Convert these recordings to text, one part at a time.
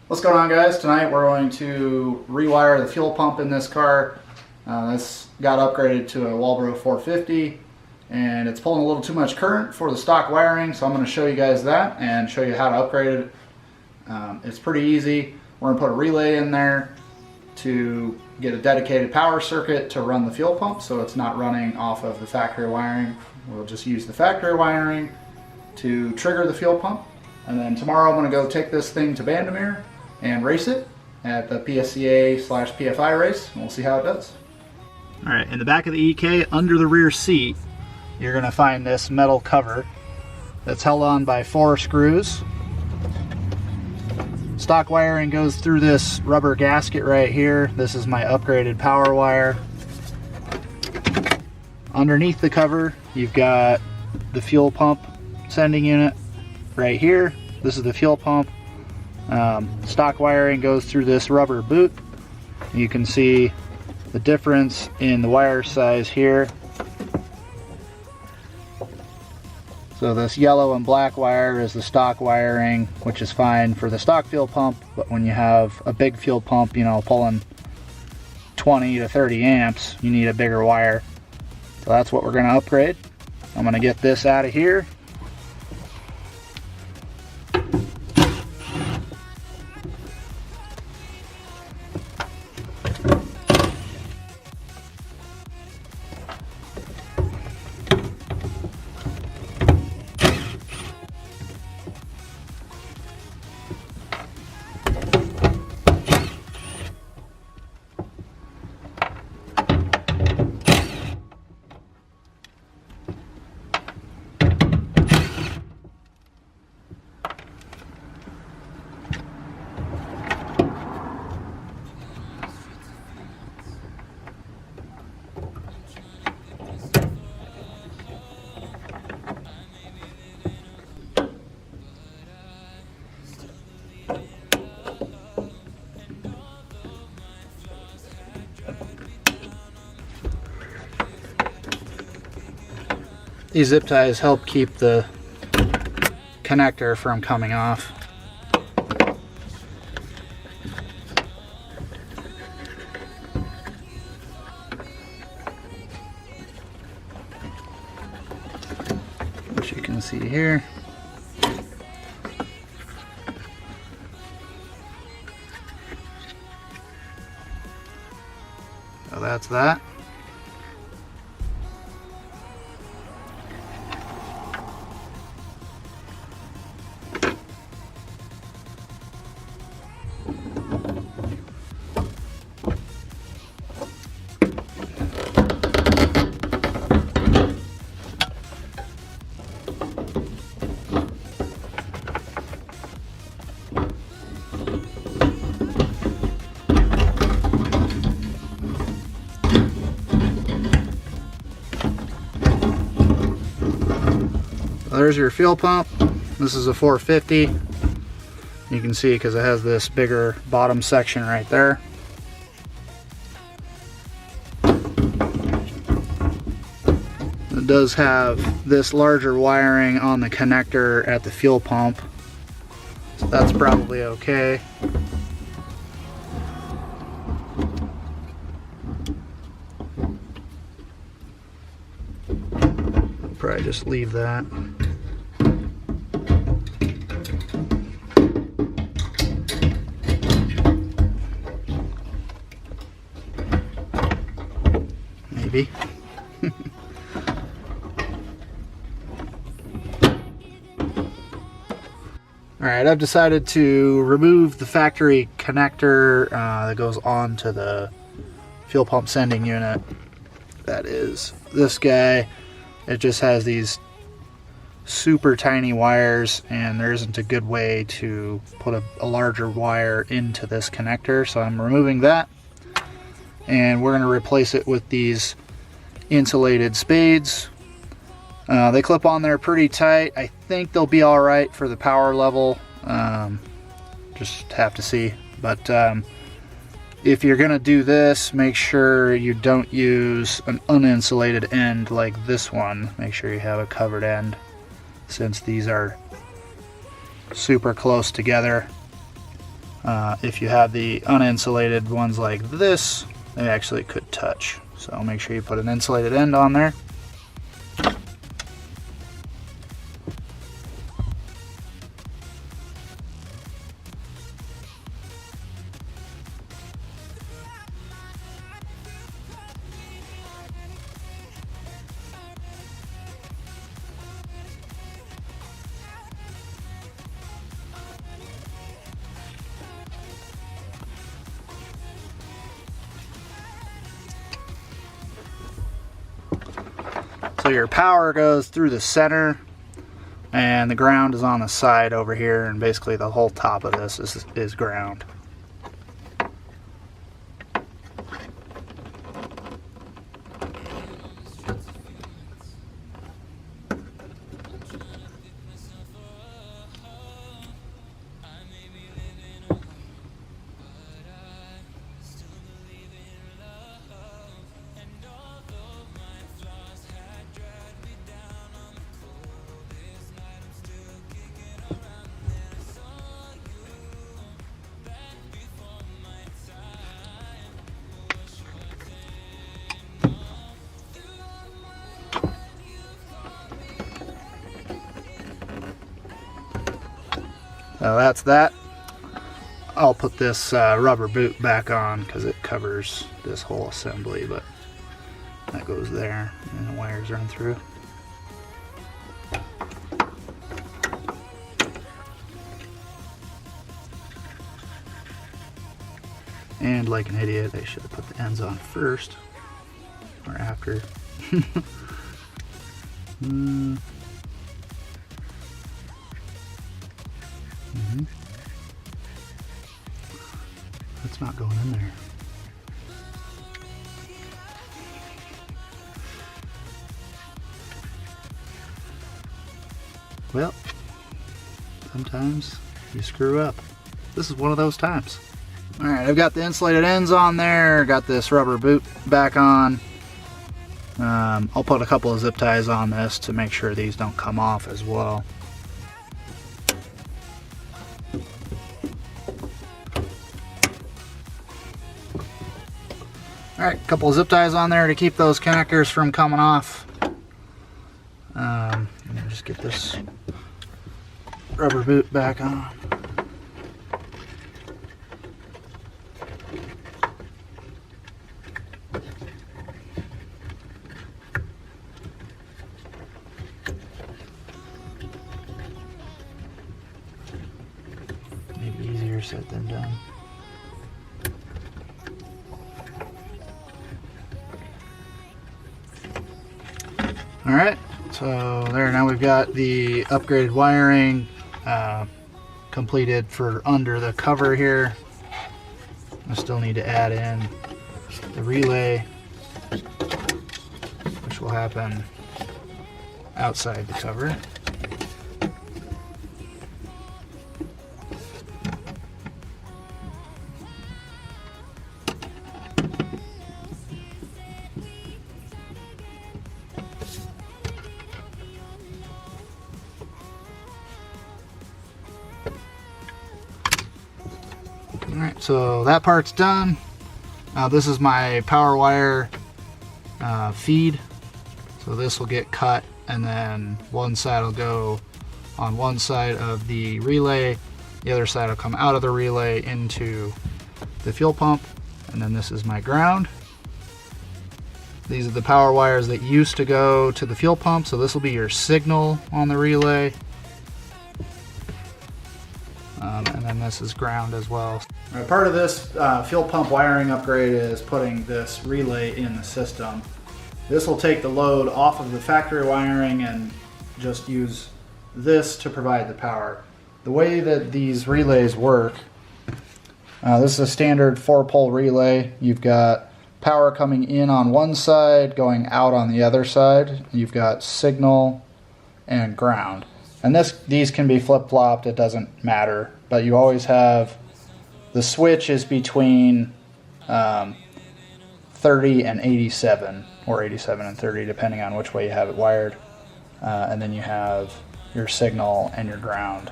What's going on, guys? Tonight we're going to rewire the fuel pump in this car. This got upgraded to a Walbro 450 and it's pulling a little too much current for the stock wiring, so I'm going to show you guys that and show you how to upgrade it. It's pretty easy. We're going to put a relay in there to get a dedicated power circuit to run the fuel pump, so it's not running off of the factory wiring. We'll just use the factory wiring to trigger the fuel pump. And then tomorrow I'm going to go take this thing to Bandimere and race it at the PSCA/PFI race, and we'll see how it does. Alright, in the back of the EK, under the rear seat, you're going to find this metal cover that's held on by 4 screws. Stock wiring goes through this rubber gasket right here. This is my upgraded power wire. Underneath the cover, you've got the fuel pump sending unit right here. This is the fuel pump. Stock wiring goes through this rubber boot. You can see the difference in the wire size here. So this yellow and black wire is the stock wiring, which is fine for the stock fuel pump, but when you have a big fuel pump, you know, pulling 20 to 30 amps, you need a bigger wire. So that's what we're going to upgrade. I'm going to get this out of here. These zip ties help keep the connector from coming off. Which you can see here. So that's that. There's your fuel pump. This is a 450. You can see because it has this bigger bottom section right there. It does have this larger wiring on the connector at the fuel pump, so that's probably okay. Probably just leave that. Maybe. Alright, I've decided to remove the factory connector that goes on to the fuel pump sending unit. That is this guy. It just has these super tiny wires, and there isn't a good way to put a larger wire into this connector, so I'm removing that. And we're going to replace it with these insulated spades. They clip on there pretty tight. I think they'll be alright for the power level. Just have to see. But if you're going to do this, make sure you don't use an uninsulated end like this one. Make sure you have a covered end, since these are super close together. If you have the uninsulated ones like this, they actually could touch. So make sure you put an insulated end on there. So your power goes through the center, and the ground is on the side over here, and basically the whole top of this is ground. So that's that. I'll put this rubber boot back on because it covers this whole assembly, but that goes there and the wires run through. And like an idiot, I should have put the ends on first or after. That's not going in there. Well, sometimes you screw up. This is one of those times. Alright, I've got the insulated ends on there, got this rubber boot back on. I'll put a couple of zip ties on this to make sure these don't come off as well. Alright, a couple of zip ties on there to keep those connectors from coming off. And then just get this rubber boot back on. Maybe easier said than done. Alright, so there, now we've got the upgraded wiring completed for under the cover here. I still need to add in the relay, which will happen outside the cover. Alright, so that part's done. Now this is my power wire feed. So this will get cut, and then one side will go on one side of the relay, the other side will come out of the relay into the fuel pump, and then this is my ground. These are the power wires that used to go to the fuel pump, so this will be your signal on the relay. And then this is ground as well. Part of this fuel pump wiring upgrade is putting this relay in the system. This will take the load off of the factory wiring and just use this to provide the power. The way that these relays work, this is a standard 4-pole relay. You've got power coming in on one side, going out on the other side. You've got signal and ground. And these can be flip-flopped, it doesn't matter. But you always have, the switch is between 30 and 87, or 87 and 30, depending on which way you have it wired. And then you have your signal and your ground.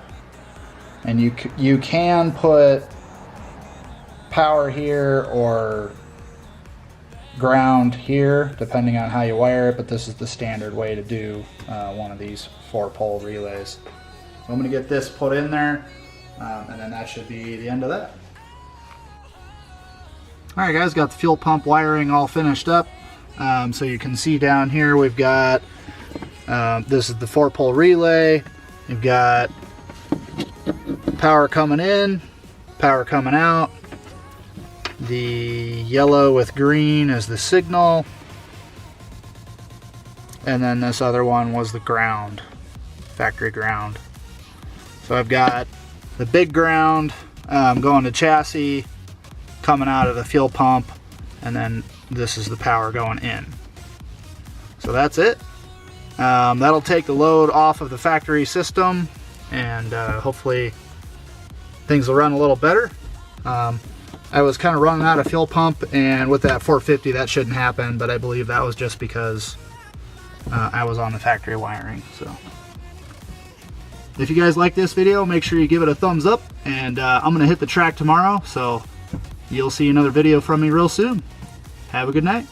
And you can put power here or ground here, depending on how you wire it, but this is the standard way to do one of these 4-pole relays. So I'm going to get this put in there, and then that should be the end of that. Alright guys, got the fuel pump wiring all finished up. So you can see down here we've got, this is the 4-pole relay. You've got power coming in, power coming out. The yellow with green is the signal. And then this other one was the ground, factory ground. So I've got the big ground going to chassis, coming out of the fuel pump, and then this is the power going in. So that's it. That'll take the load off of the factory system, and hopefully things will run a little better. I was kind of running out of fuel pump, and with that 450 that shouldn't happen, but I believe that was just because I was on the factory wiring. So if you guys like this video, make sure you give it a thumbs up, and I'm gonna hit the track tomorrow, so you'll see another video from me real soon. Have a good night.